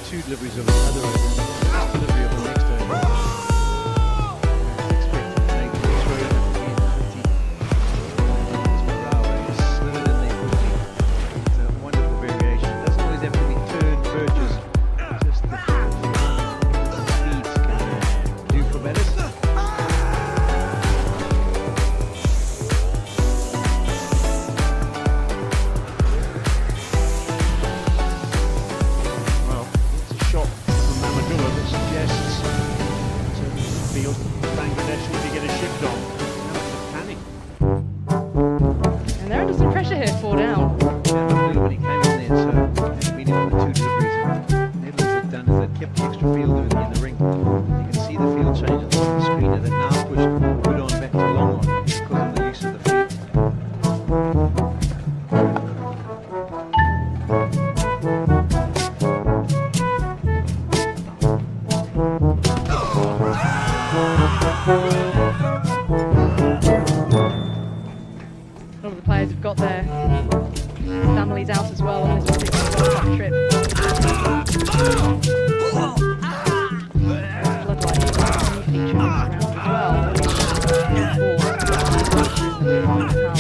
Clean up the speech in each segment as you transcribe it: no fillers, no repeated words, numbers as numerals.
Two deliveries of the other over, delivery of the next over. Expect to make the throw again, 50. It's slid it in there quickly. It's a wonderful variation. It doesn't always have to be turn purchase. Just the speeds can do for batters. Bangladesh need to get a shift on. Panic. And they're under some pressure here, 4 down. Yeah, when he came in there, so MINION on the 2 deliveries. Netherlands have done is they've kept the extra fielder in the ring. You can see the field change on the screen and they've now pushed good on back to long on because of the use of the feet. A lot of the players have got their families out as well on this particular World Cup trip. Floodlight feature this round as well.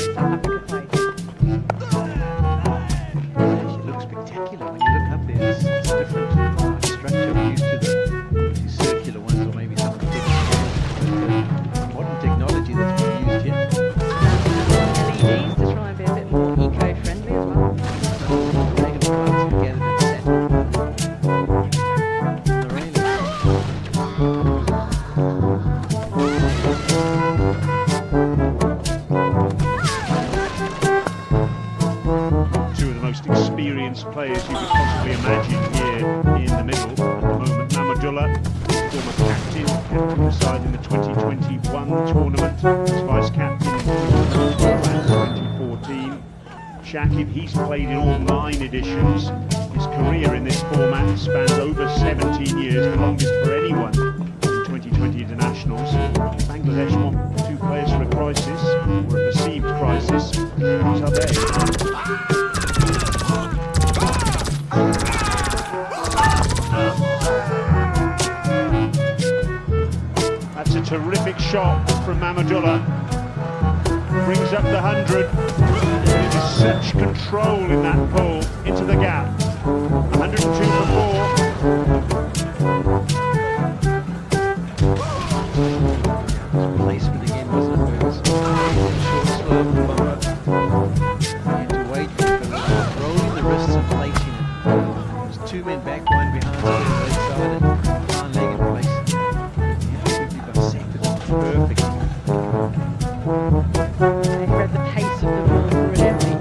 South Africa played. She looks spectacular when you look up there. It's different structure. We're used to the circular ones or maybe some of the big modern technology that's being used here. LEDs to try and be a bit more eco-friendly as well. Dragon flies together and set. The rain. Two of the most experienced players you could possibly imagine here in the middle. At the moment, Mahmudullah, former captain of the side in the 2021 tournament, as vice-captain in 2014. Shakib, he's played in all 9 editions. His career in this format spans over 17 years, the longest for anyone in 2020 internationals. Bangladesh want 2 players for a crisis, or a perceived crisis. These are they. That's a terrific shot from Mahmudullah. Brings up the 100. There's such control in that pull into the gap. 102 for 4. Placement again wasn't it? It was short, slow, bumper. You had to wait for it, rolling the wrists and placing it. There was 2 men back, 1 behind, so the leg side and fine leg in place. You got seconded perfectly. They read the pace of the ball brilliantly.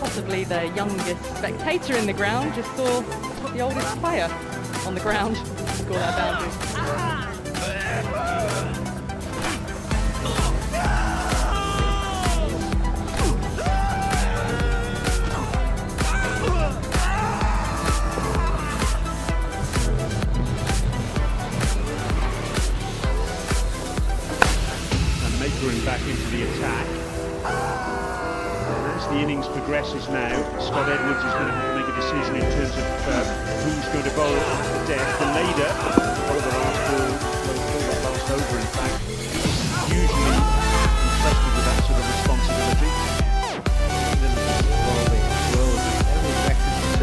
Possibly the youngest spectator in the ground just saw the oldest player on the ground score that boundary. Making back into the attack. And as the innings progresses now, Scott Edwards is going to have to make a decision in terms of who's going to bowl at the death. And Nader, one of the last ball, that last over in fact, usually entrusted with that sort of responsibility. Well, they practice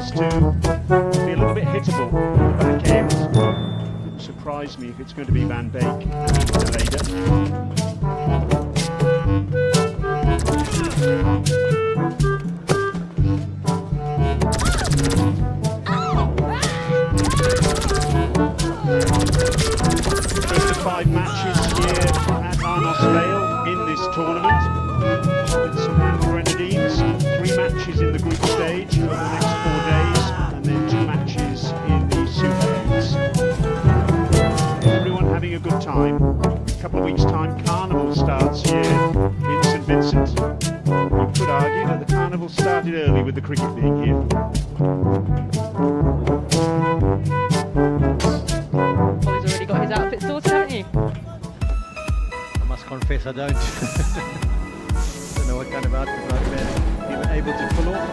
tends to be a little bit hittable at the back end. Wouldn't surprise me if it's going to be Van Beek and De Leyder. First of 5 matches here at Arnosvale in this tournament. With some Grenadines, 3 matches in the group stage over the next 4 days, and then 2 matches in the Super 8s. Everyone having a good time. A couple of weeks' time, Carnival starts here in St Vincent. You could argue that the Carnival started early with the cricket being here. Ollie's already got his outfit sorted, haven't you? I must confess I don't. Don't know what kind of outfit I've been able to pull off.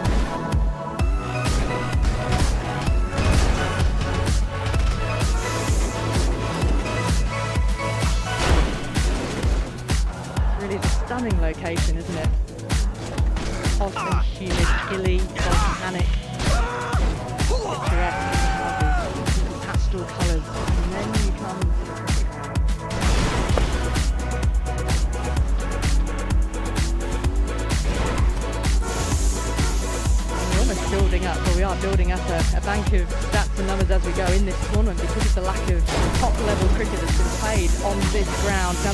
Really a stunning location, isn't it? Hot and humid, hilly, volcanic, picturesque, lovely, pastel colours, and then you come to the cricket ground. We're almost building up, well we are building up a bank of stats and numbers as we go in this tournament because of the lack of top level cricket that's been played on this ground. Now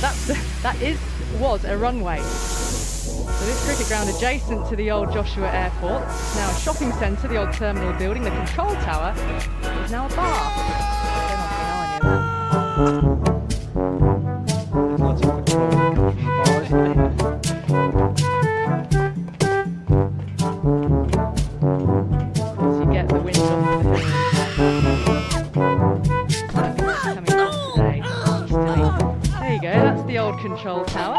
was a runway. So this cricket ground adjacent to the old Joshua Airport, it's now a shopping centre, the old terminal building, the control tower is now a bar. There must be an eye near that. There's lots of control that comes from the bar, isn't there? Of course you get the wind off the hill. Coming up today, easterly. There you go, that's the old control tower.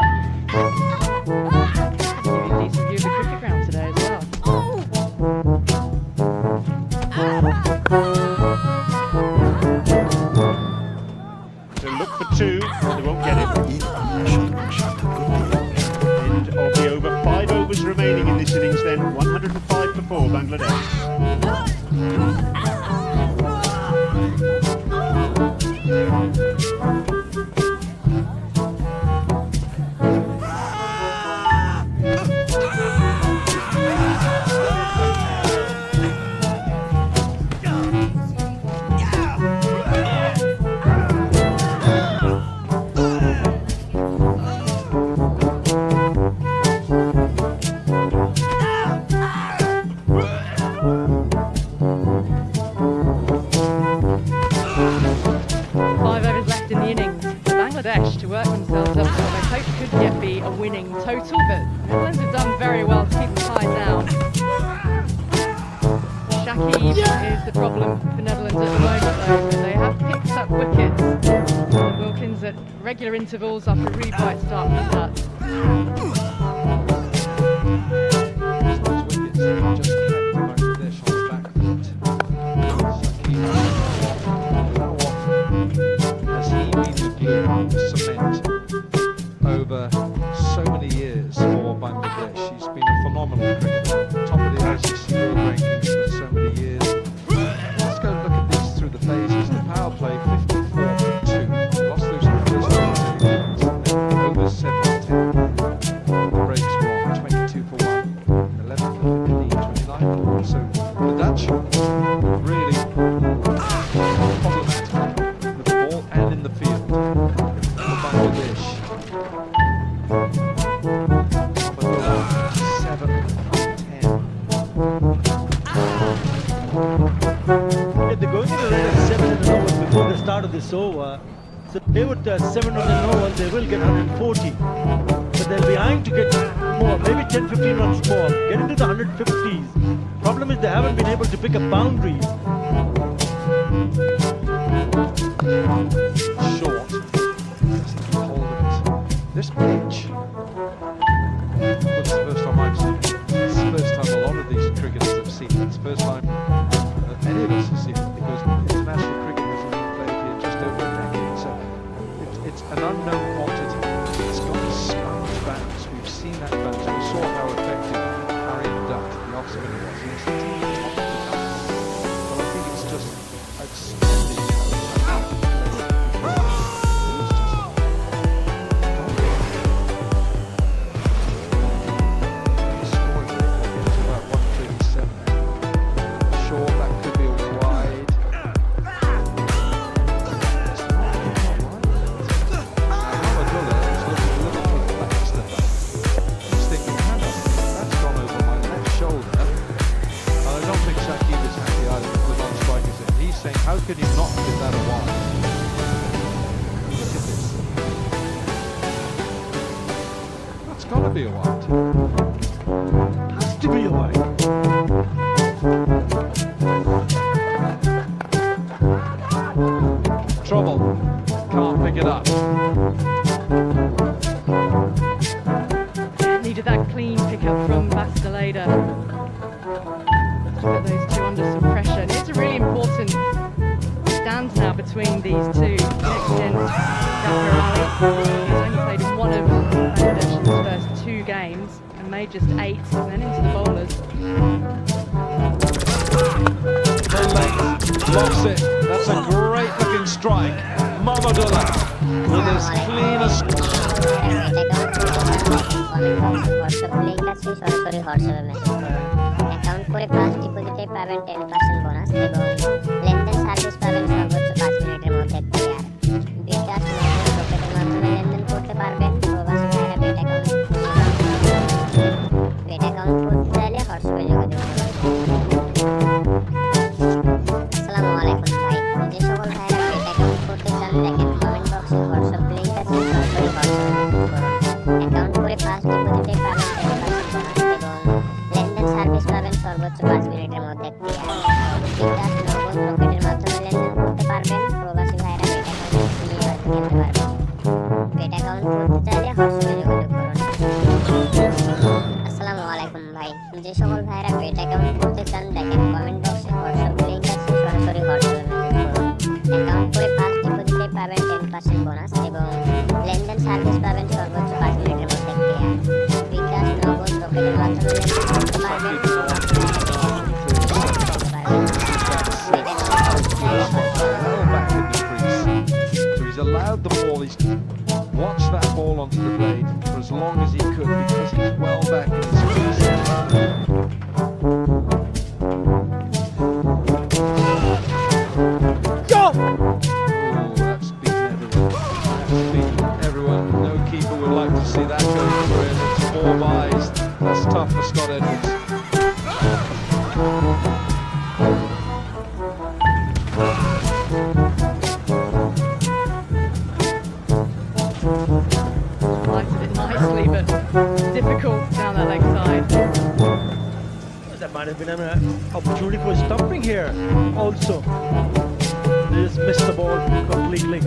Give you a decent view of the cricket ground today as well. So look for 2, they won't get it. End of the over, 5 overs remaining in this innings then, 105 for 4 Bangladesh. To work themselves up to what they hope could yet be a winning total, but Netherlands have done very well to keep the tie down. Shakib is the problem for Netherlands at the moment though, but they have picked up wickets. Wilkins at regular intervals after a really bright start from that. Just kept Bangladesh on the back foot. Shakib, how often has he been the glue on the cement over so many years for Bangladesh? He's been a phenomenal cricketer, top of the ICC world rankings for so many years. Let's go look at these through the phases. The power play 54-2, lost those in the first 2 innings, over 7-10. The breaks were on 22 for 1, 11 for 15, 29 for 1. So the Dutch really problematic with the ball and in the field for Bangladesh. 7-10. They're going into the 7 overs before the start of this over. So they would 7 on an over, they will get 140. But they'll be eyeing to get more, maybe 10-15 runs more, get into the 150s. Problem is they haven't been able to pick up boundaries. Short. Doesn't hold it. This pitch. Well, it's the first time I've seen it. It's the first time a lot of these cricketers have seen it. It's the first time that any of us have seen it because international cricket hasn't been played here just over a decade. So it's an unknown quantity. It's got a sky bounce. We've seen that bounce. We saw how effective Harry Dutt, the off spinner, was. He's the top of the can you not give that a wide? Look at this. That's got to be a wide. Has to be a wide. Trouble. Can't pick it up. Needed that clean pickup from Basteleda. Put those two under some pressure. And it's a really important stance now between these two. Next in Zafar Ali. He's only played in one of Bangladesh's first 2 games and made just 8, and then into the bowlers. The length. Locks it. That's a great looking strike. Mahmudullah with his cleanest. Account করে plus ডিপোজিটে পাবেন 10% bonus এবং লেনদেন service পাবেন সর্বোচ্চ 5 মিনিটের মধ্যে clear. বিকাশ রকেটের মাধ্যমে লেনদেন করতে পারবেন। প্রবাসী ভাইরা বেট অ্যাকাউন্ট করতে চাইলে হোয়াটসঅ্যাপে যোগাযোগ করুন। আসসালামু আলাইকুম ভাই, যে সকল ভাইরা বেট অ্যাকাউন্ট করতে চান দেখেন কমেন্ট বক্সে হোয়াটসঅ্যাপ লিংক আছে, সরাসরি হোয়াটসঅ্যাপে মেসেজ করুন। অ্যাকাউন্ট করে প্লাস ডিপোজিটে পাবেন 10% বোনাস এবং লেনদেন সার্ভিস পাবেন সর্বোচ্চ 5 মিনিটের মধ্যে ক্লিয়ার। বিকাশ নগদ রকেটের মাধ্যমে লেনদেন করতে পারবেন। প্রবাসী ভাইরা বেট অ্যাকাউন্ট খুলে হয়তো খেলতে পারবেন। বেট অ্যাকাউন্ট করতে চাইলে হোয়াটসঅ্যাপে যোগাযোগ করুন। আসসালামু আলাইকুম ভাই, যে সকল ভাইরা বেট অ্যাকাউন্ট করতে চান দেখেন কমেন্ট বক্সে হোয়াটসঅ্যাপ লিংক আছে, সরাসরি হোয়াটসঅ্যাপে মেসেজ করুন। অ্যাকাউন্ট করে ফার্স্ট ডিপোজিটে পাবেন 10% বোনাস এবং লেনদেন সার্ভিস পাবেন সর্বোচ্চ 5 মিনিটের মধ্যে ক্লিয়ার। বিকাশ নগদ রকেটের মাধ্যমে লেনদেন করতে পারবেন। So he's allowed the ball, he's watched that ball onto the blade for as long as he could because he's well back in his crease. Go! Oh, that's beaten everyone. That's beaten everyone. No keeper would like to see that go through him. It's 4 byes. That's tough for Scott Edwards. Lighted it nicely, but difficult down that leg side. That might have been an opportunity for stumping here also. They just missed the ball completely.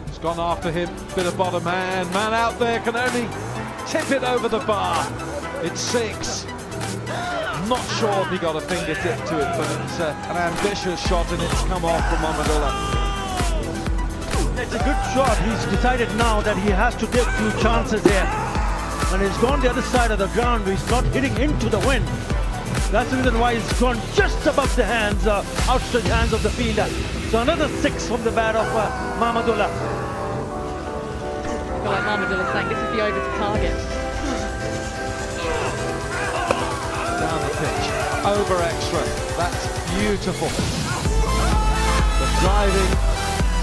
It's gone after him. Bit of bottom man. Man out there can only tip it over the bar. It's 6. Not sure if he got a fingertip to it, but it's an ambitious shot and it's come off from Mahmudullah. It's a good shot. He's decided now that he has to take 2 chances here. And he's gone the other side of the ground. He's not hitting into the wind. That's the reason why he's gone just above the hands, outstretched hands of the fielder. So another 6 from the bat of Mahmudullah. I feel like Mahmudullah saying this is the over to target. Down the pitch. Over extra. That's beautiful. The driving,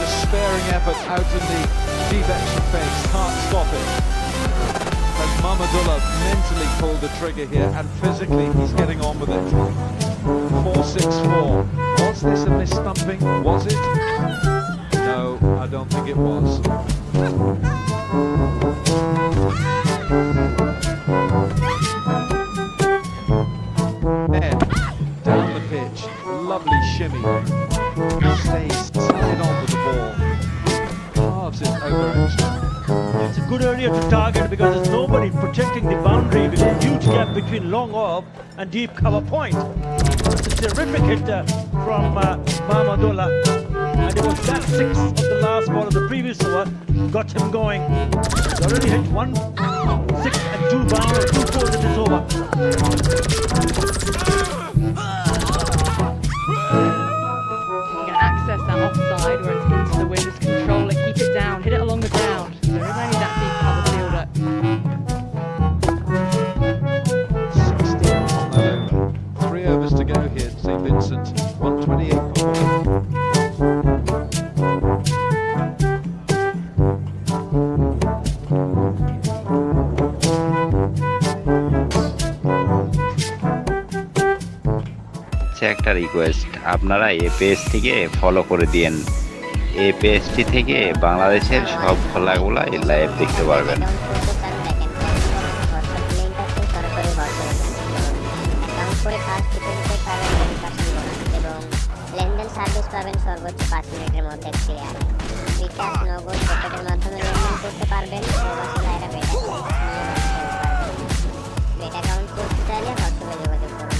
despairing effort out in the deep extra face. Can't stop it. And Mahmudullah mentally pulled the trigger here, and physically he's getting on with it. 4-6-4. Was this a mis-stumping? Was it? No, I don't think it was. Ed, down the pitch. Lovely shimmy. Stays tied on with the ball. Carves it over extra. It's a good area to target because there's nobody protecting the boundary with a huge gap between long off and deep cover point. It's a terrific hit from Mahmudullah. And it was that 6 of the last ball of the previous over got him going. He's already hit 1 6 and 2 boundaries, 2 4s in this over. You can access that offside where it's into the wind, just control it, keep it down, hit it along the ground. There is only that deep cover fielder. 16 on that over. 3 overs to go here at St Vincent. 128 for 4. Check. একটা request, আপনারা এই পেজটিকে follow করে দিন। এই পেজটি থেকে বাংলাদেশের সব খেলাগুলো লাইভ দেখতে পারবেন। লেনদেন সার্ভিস পাবেন সর্বোচ্চ 5 মিনিটের মধ্যে ক্লিয়ার। বিকাশ নগদ পকেটের মাধ্যমে লেনদেন করতে পারবেন। প্রবাসী ভাইরা বেট অ্যাকাউন্ট করতে চাইলে হোয়াটসঅ্যাপে যোগাযোগ করুন।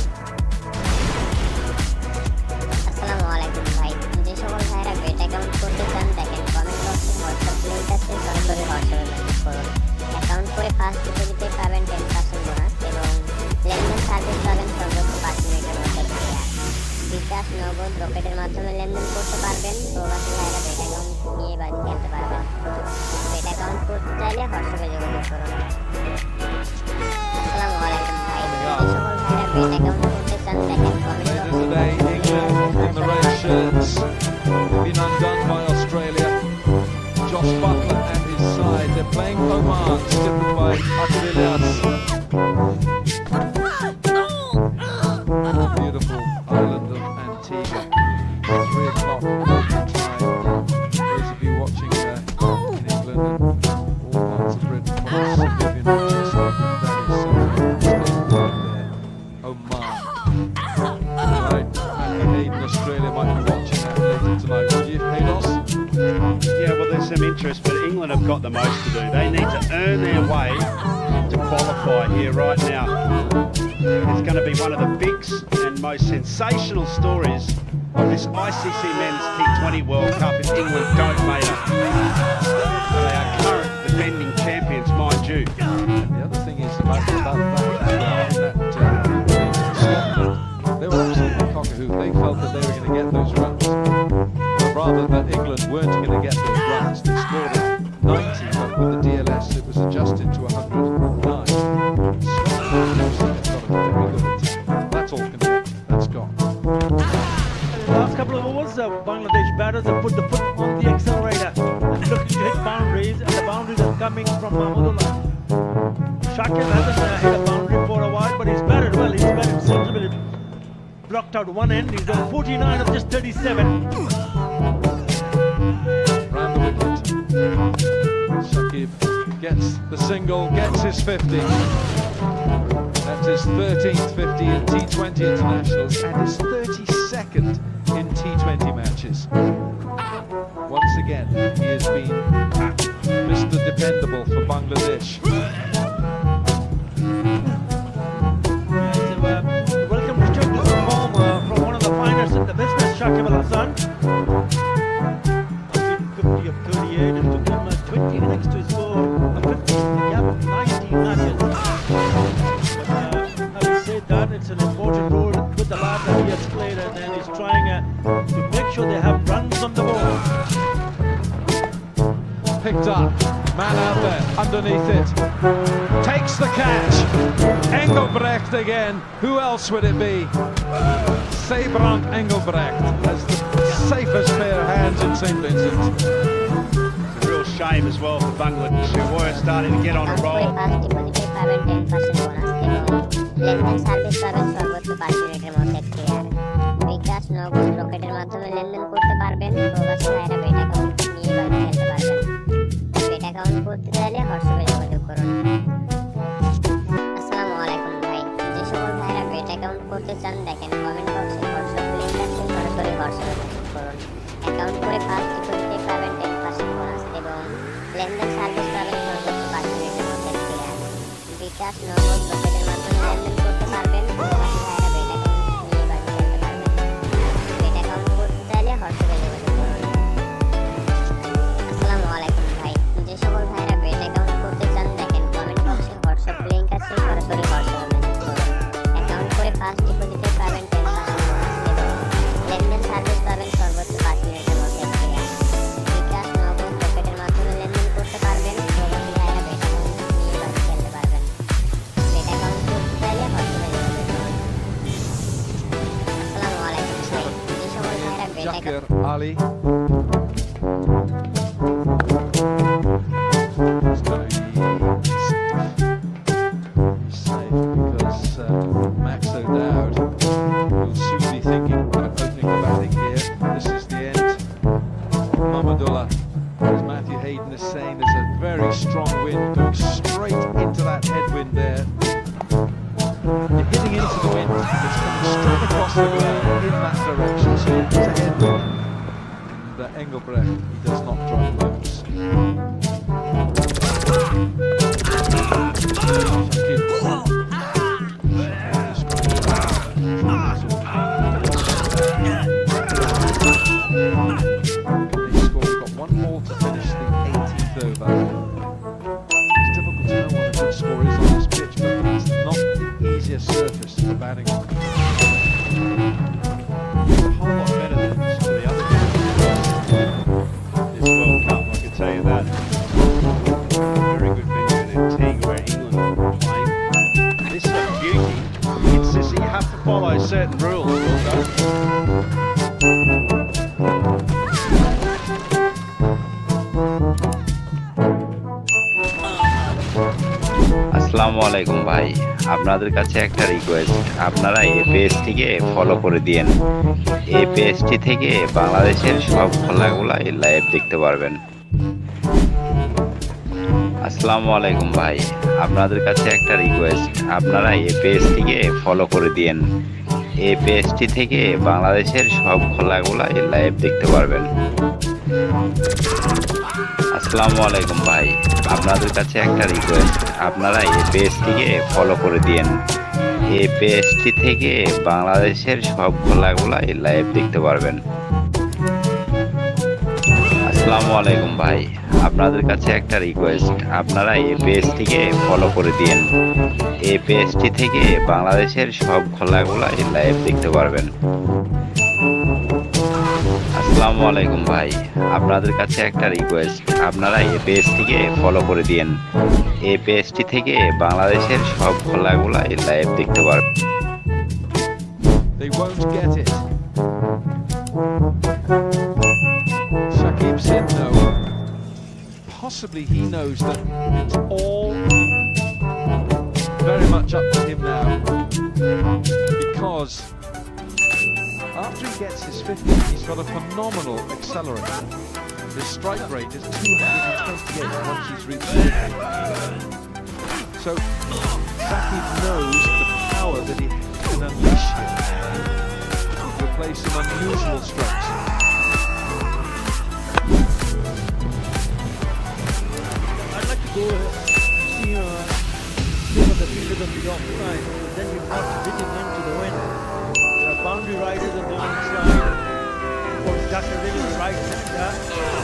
আসসালামু আলাইকুম ভাই, যে সকল ভাইরা বেট অ্যাকাউন্ট করতে চান দেখেন কমেন্ট বক্সে হোয়াটসঅ্যাপ লিংক আছে, সরাসরি হোয়াটসঅ্যাপে মেসেজ করুন। অ্যাকাউন্ট করে ফার্স্ট ডিপোজিটে পাবেন 10% বোনাস এবং লেনদেন সার্ভিস পাবেন সর্বোচ্চ 5 মিনিটের মধ্যে ক্লিয়ার। বিকাশ নগদ রকেটের মাধ্যমে লেনদেন করতে পারবেন। প্রবাসী ভাইরা বেট অ্যাকাউন্ট নিয়ে বাজি খেলতে পারবেন। বেট অ্যাকাউন্ট করতে চাইলে হোয়াটসঅ্যাপে যোগাযোগ করুন। আসসালামু আলাইকুম ভাই, যে সকল ভাইরা বেট অ্যাকাউন্ট করতে চান দেখেন comment Later today, England in the red shirts been undone by Australia. Josh Butler and his side, they're playing Oman, skipped by Akvilas. Beautiful island of Antigua. 3 o'clock local time. Those of you watching in England and all parts of Britain, France, Vivian Manchester, that is right there. Oman. Right, and Hayden, Australia might be watching that later tonight. Would you, Haydos? Yeah, well, there's some interest, but England have got the most to do. They need to earn their way to qualify here right now. It's going to be one of the biggest and most sensational stories of this ICC Men's T20 World Cup if England don't make it. They are current defending champions, mind you. And the other thing is about Scotland, they were absolutely cock-a-hoop. They felt that they were going to get those runs, or rather that England weren't going to get those runs. They scored at 90, but with the DLS it was adjusted to 109. Scotland have got a very good attack. That's all connected. That's gone. Last couple of overs, Bangladesh batters have put the foot on the accelerator and looking to hit boundaries, and the boundaries are coming from Mahmudullah. Shakib hasn't hit a boundary for a while, but he's batted well. He's batted sensibly. Blocked out one end. He's done 49 of just 37. Round the wicket. Shakib gets the single, gets his 50. That's his 13th 50 in T20 internationals and his 32nd in T20 matches. Once again, he has been Mr. Dependable for Bangladesh. Welcome to this perform from one of the finest in the business, Shakib Al Hasan. 50 of 38 and took him 20 innings to score a 50 in the gap of 19 matches. Having said that, it's an important role with the bat that he has played, and then he's trying to make sure they have runs on the board. Picked up, man out there, underneath it, takes the catch, Engelbrecht again, who else would it be? Seybrand Engelbrecht has the safest pair of hands in St. Vincent. It's a real shame as well for Bangladesh, who were starting to get on a roll. First ডিপোজিটে পাবেন 10% bonus এবং লেনদেন service পাবেন সর্বোচ্চ 5 মিনিটের মধ্যে clear. বিকাশ নগদ রকেটের মাধ্যমে লেনদেন করতে পারবেন। প্রবাসী ভাইরা বেট অ্যাকাউন্ট নিয়ে বাজি খেলতে পারবেন। বেট অ্যাকাউন্ট করতে চাইলে হোয়াটসঅ্যাপে যোগাযোগ করুন। আসসালামু আলাইকুম ভাই, যে সকল ভাইরা বেট অ্যাকাউন্ট করতে চান দেখেন কমেন্ট বক্সে হোয়াটসঅ্যাপ লিংক আছে, সরাসরি হোয়াটসঅ্যাপে মেসেজ করুন। অ্যাকাউন্ট করে ফার্স্ট ডিপোজিটে পাবেন 10% বোনাস এবং লেনদেন সার্ভিস পাবেন সর্বোচ্চ 5 মিনিটের মধ্যে ক্লিয়ার। বিকাশ নগদ রকেটের মাধ্যমে লেনদেন করতে পারবেন। প্রবাসী ভাইরা বেট অ্যাকাউন্ট নিয়ে বাজি খেলতে পারবেন। বেট অ্যাকাউন্ট করতে চাইলে হোয়াটসঅ্যাপে যোগাযোগ করুন। আসসালামু আলাইকুম ভাই, যে সকল ভাইরা বেট অ্যাকাউন্ট করতে চান দেখেন কমেন্ট বক্সে হোয়াটসঅ্যাপ লিংক আছে, সরাসরি হোয়াটসঅ্যাপে মেসেজ করুন। অ্যাকাউন্ট করে ফার্স্ট ডিপোজিটে পাবেন 10% বোনাস এবং লেনদেন সার্ভিস পাবেন সর্বোচ্চ 5 মিনিটের মধ্যে ক্লিয়ার। বিকাশ নগদ রকেটের মাধ্যমে লেনদেন করতে পারবেন। প্রবাসী ভাইরা বেট অ্যাকাউন্ট নিয়ে বাজি খেলতে পারবেন। বেট অ্যাকাউন্ট করতে চাইলে হোয়াটসঅ্যাপে যোগাযোগ করুন। আসসালামু আলাইকুম ভাই, যে সকল ভাইরা bet Jakir account Ali. It's going to be safe because Max O'Dowd will soon be thinking that direction, so he goes ahead with. And Engelbrecht, he does not drop loose. He's got one more to finish the 18th over. It's difficult to know what a good score is on this pitch, but it's not the easiest surface for batting on. It's a whole lot better than some of the other games this World Cup, I can tell you that. Very good venue in Antigua where England are playing. This is a beauty. It's just that you have to follow certain rules, Wilco. আসসালামু আলাইকুম ভাই, আপনাদের কাছে একটা request, আপনারা এই পেজটিকে follow করে দিন। এই পেজটি থেকে বাংলাদেশের সব খেলাগুলা লাইভ দেখতে পারবেন। আসসালামু আলাইকুম ভাই, আপনাদের কাছে একটা রিকোয়েস্ট, আপনারা এই পেজটিকে ফলো করে দিন। এই পেজটি থেকে বাংলাদেশের সব খেলাগুলা লাইভ দেখতে পারবেন। আসসালামু আলাইকুম ভাই, আপনাদের কাছে একটা রিকোয়েস্ট, আপনারা এই পেজটিকে ফলো করে দিন। এই পেজটি থেকে বাংলাদেশের সব খেলাগুলা লাইভ দেখতে পারবেন। আসসালামু আলাইকুম ভাই, আপনাদের কাছে একটা রিকোয়েস্ট, আপনারা এই পেজটিকে ফলো করে দিন। এই পেজটি থেকে বাংলাদেশের সব খেলাগুলা লাইভ দেখতে পারবেন। আসসালামু আলাইকুম ভাই, আপনাদের কাছে একটা রিকোয়েস্ট, আপনারা এই পেজটিকে ফলো করে দিন। এই পেজটি থেকে বাংলাদেশের সব খেলাগুলা লাইভ দেখতে পারবেন। They won't get it. Shakib said no. Possibly he knows that it's all very much up to him now, because after he gets his 50, he's got a phenomenal accelerator. His strike rate is 228 once he's reached 50. So Shakib knows the power that he can unleash here to play some unusual strokes. I'd like to go see what the field is on the offside, but then you're not hitting into the wind. There are boundary riders on the onside. Of course, Dr. Really is right.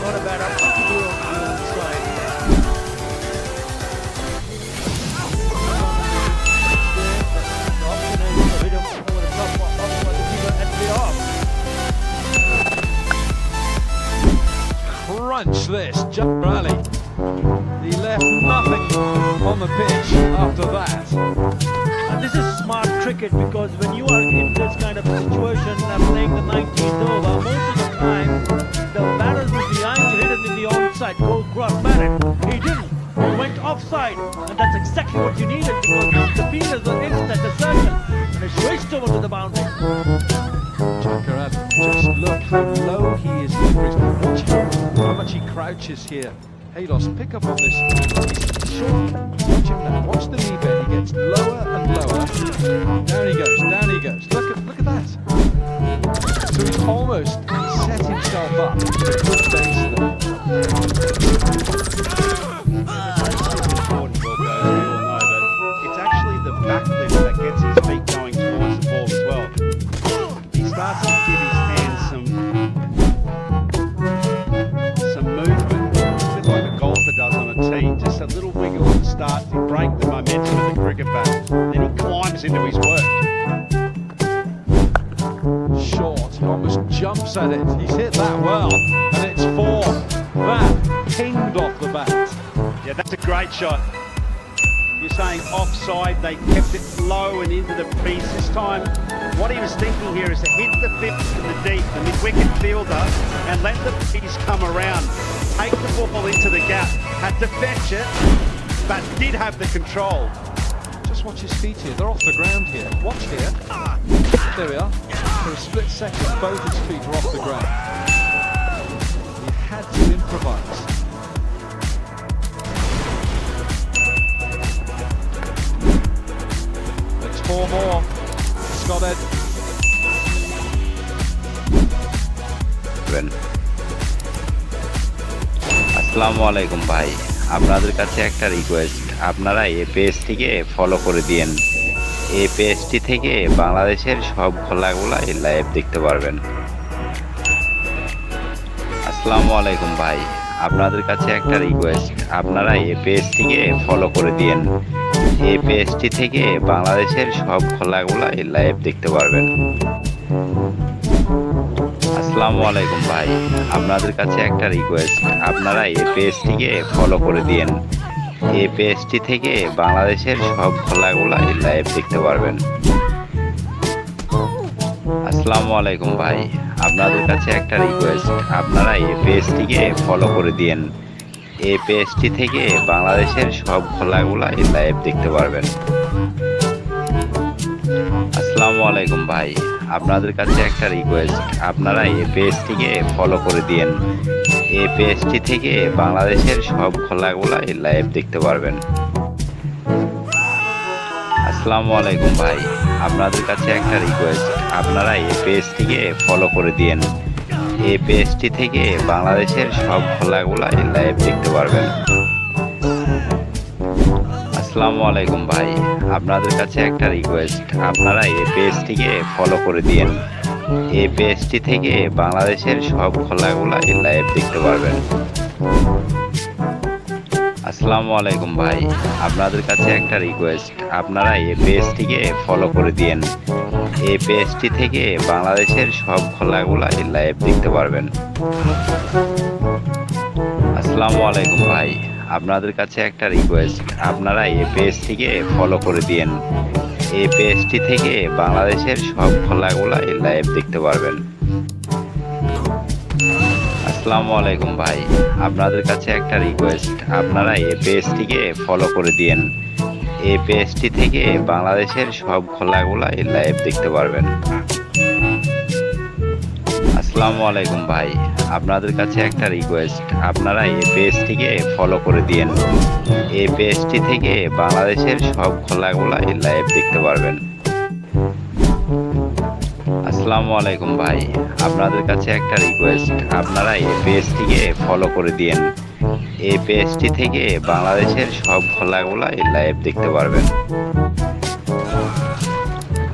Not a bad option to go on the onside. The option is to hit him over the top of the field and be off. Crunch this, jump rally. He left nothing on the pitch after that. And this is smart cricket, because when you are in this kind of situation, playing the 19th over, most of the time the batter was behind to hit it in the onside, go cross batted. He didn't. He went offside, and that's exactly what you needed, because the fielders were instant the circle, and it switched over to the boundary. Chakarad, just look how low he is. Watch how much he crouches here. Halos, pick up on this. He's short. Watch him now. Watch the knee bend. He gets lower and lower. Down he goes. Down he goes. Look at that. So he's almost set himself up for a good base there. It's actually the backlift that gets his feet going towards the ball as well. He starts to give his hands some movement, a bit like a golfer does on a tee, just a little wiggle to start to break the momentum of the cricket bat. Then he climbs into his work. Short. He almost jumps at it. He's hit that well, and it's 4. That pinged off the bat. Yeah, that's a great shot. You're saying offside, they kept it low and into the crease this time. What he was thinking here is to hit the fifth in the deep, the mid-wicket fielder, and let the piece come around. Take the ball into the gap, had to fetch it, but did have the control. Just watch his feet here. They're off the ground here. Watch here. There we are. For a split second, both his feet were off the ground. He had to improvise. There's 4 more. Scott Ed. পারবেন। আসসালামু আলাইকুম ভাই, আপনাদের কাছে একটা request, আপনারা এই পেজটিকে ফলো করে দিন। এই পেজটি থেকে বাংলাদেশের সব খেলাগুলাই লাইভ দেখতে পারবেন। আসসালামু আলাইকুম ভাই, আপনাদের কাছে একটা রিকোয়েস্ট, আপনারা এই পেজটিকে ফলো করে দিন। এই পেজটি থেকে বাংলাদেশের সব খেলাগুলাই লাইভ দেখতে পারবেন। আসসালামু আলাইকুম ভাই, আপনাদের কাছে একটা রিকোয়েস্ট, আপনারা এই পেজটিকে ফলো করে দিন। এই পেজটি থেকে বাংলাদেশের সব খেলাগুলাই লাইভ দেখতে পারবেন। আসসালামু আলাইকুম ভাই, আপনাদের কাছে একটা রিকোয়েস্ট, আপনারা এই পেজটিকে ফলো করে দিন। এই পেজটি থেকে বাংলাদেশের সব খেলাগুলাই লাইভ দেখতে পারবেন। আসসালামু আলাইকুম ভাই, আপনাদের কাছে একটা রিকোয়েস্ট, আপনারা এই পেজটিকে ফলো করে দিন। এই পেজটি থেকে বাংলাদেশের সব খেলাগুলাই লাইভ দেখতে পারবেন। আসসালামু আলাইকুম ভাই, আপনাদের কাছে একটা রিকোয়েস্ট, আপনারা এই পেজটিকে ফলো করে দিন। এই পেজটি থেকে বাংলাদেশের সব খেলাগুলাই লাইভ দেখতে পারবেন। আসসালামু আলাইকুম ভাই, আপনাদের কাছে একটা রিকোয়েস্ট, আপনারা এই পেজটিকে ফলো করে দিন। এই পেজটি থেকে বাংলাদেশের সব খেলাগুলাই লাইভ দেখতে পারবেন। আসসালামু আলাইকুম ভাই, আপনাদের কাছে একটা রিকোয়েস্ট, আপনারা এই পেজটিকে ফলো করে দিন। এই পেজটি থেকে বাংলাদেশের সব খেলাগুলাই লাইভ দেখতে পারবেন। আসসালামু আলাইকুম ভাই, আপনাদের কাছে একটা রিকোয়েস্ট, আপনারা এই পেজটিকে ফলো করে দিন। এই পেজটি থেকে বাংলাদেশের সব খেলাগুলাই লাইভ দেখতে পারবেন। আসসালামু আলাইকুম ভাই, আপনাদের কাছে একটা রিকোয়েস্ট, আপনারা এই পেজটিকে ফলো করে দিন। এই পেজটি থেকে বাংলাদেশের সব খেলাগুলাই লাইভ দেখতে পারবেন। আসসালামু আলাইকুম ভাই, আপনাদের কাছে একটা রিকোয়েস্ট, আপনারা এই পেজটিকে ফলো করে দিন। এই পেজটি থেকে বাংলাদেশের সব খেলাগুলাই লাইভ দেখতে পারবেন। আসসালামু আলাইকুম ভাই, আপনাদের কাছে একটা রিকোয়েস্ট, আপনারা এই পেজটিকে ফলো করে দিন। এই পেজটি থেকে বাংলাদেশের সব খেলাগুলাই লাইভ দেখতে পারবেন।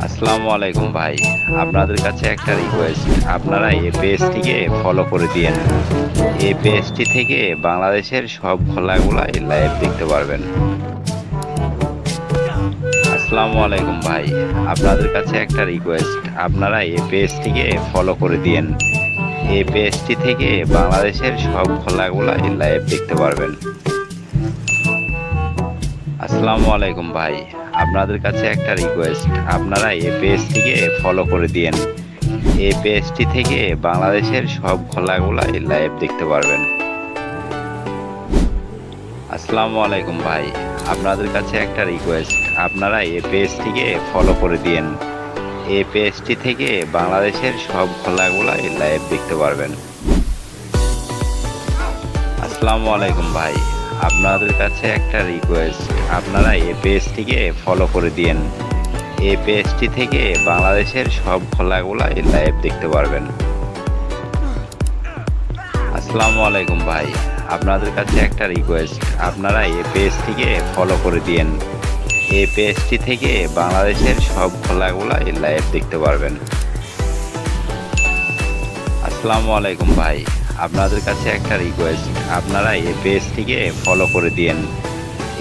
আসসালামু আলাইকুম ভাই, আপনাদের কাছে একটা রিকোয়েস্ট, আপনারা এই পেজটিকে ফলো করে দিন। এই পেজটি থেকে বাংলাদেশের সব খেলাগুলাই লাইভ দেখতে পারবেন। আসসালামু আলাইকুম ভাই, আপনাদের কাছে একটা রিকোয়েস্ট, আপনারা এই পেজটিকে ফলো করে দিন। এই পেজটি থেকে বাংলাদেশের সব খেলাগুলাই লাইভ দেখতে পারবেন। আসসালামু আলাইকুম ভাই, আপনাদের কাছে একটা রিকোয়েস্ট, আপনারা এই পেজটিকে ফলো করে দিন। এই পেজটি থেকে বাংলাদেশের সব খেলাগুলাই লাইভ দেখতে পারবেন। আসসালামু আলাইকুম ভাই, আপনাদের কাছে একটা রিকোয়েস্ট, আপনারা এই পেজটিকে ফলো করে দিন। এই পেজটি থেকে বাংলাদেশের সব খেলাগুলাই লাইভ দেখতে পারবেন। আসসালামু আলাইকুম ভাই, আপনাদের কাছে একটা রিকোয়েস্ট, আপনারা এই পেজটিকে ফলো করে দিন। এই পেজটি থেকে বাংলাদেশের সব খেলাগুলাই লাইভ দেখতে পারবেন। আসসালামু আলাইকুম ভাই, আপনাদের কাছে একটা রিকোয়েস্ট, আপনারা এই পেজটিকে ফলো করে দিন। এই পেজটি থেকে বাংলাদেশের সব খেলাগুলাই লাইভ দেখতে পারবেন। আসসালামু আলাইকুম ভাই, আপনাদের কাছে একটা রিকোয়েস্ট, আপনারা এই পেজটিকে ফলো করে দিন।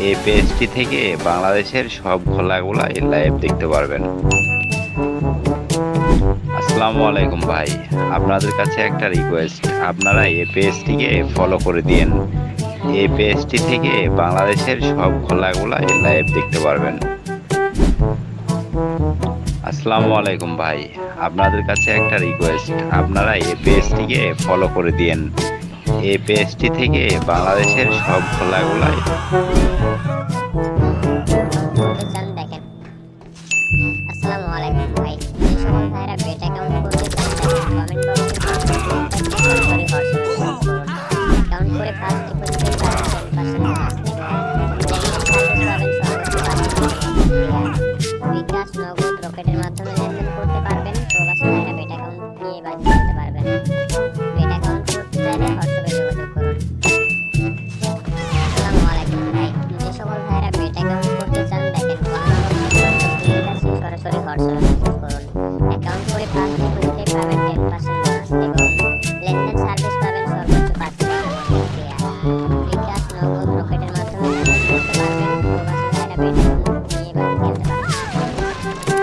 এই পেজটি থেকে বাংলাদেশের সব খেলাগুলাই লাইভ দেখতে পারবেন। আসসালামু আলাইকুম ভাই, আপনাদের কাছে একটা রিকোয়েস্ট, আপনারা এই পেজটিকে ফলো করে দিন। এই পেজটি থেকে বাংলাদেশের সব খেলাগুলাই লাইভ দেখতে পারবেন। আসসালামু আলাইকুম ভাই, আপনাদের কাছে একটা রিকোয়েস্ট, আপনারা এই পেজটিকে ফলো করে দিন। এই পেজটি থেকে বাংলাদেশের সব খেলাগুলাই দেখেন। আসসালামু আলাইকুম ভাই, যে সকল ভাইরা বেট অ্যাকাউন্ট করতে চান কমেন্ট বক্সে অ্যাকাউন্ট করে ফার্স্ট ডিপোজিটে বিকাশ, নগদ, রকেটের মাধ্যমে লেনদেন করতে পারবেন। প্রবাসী ভাইরা বেট অ্যাকাউন্ট নিয়ে বাড়ি করতে পারবেন। বেট এবং লেনদেন সার্ভিস পাবেন সর্বোচ্চ 5 মিনিটের মধ্যে বিকাশ নগদ রকেটের মাধ্যমে পেমেন্ট করতে পারবেন। প্রবাসী ভাইরা পেটিএম নিয়ে এবার খেলতে পারবেন।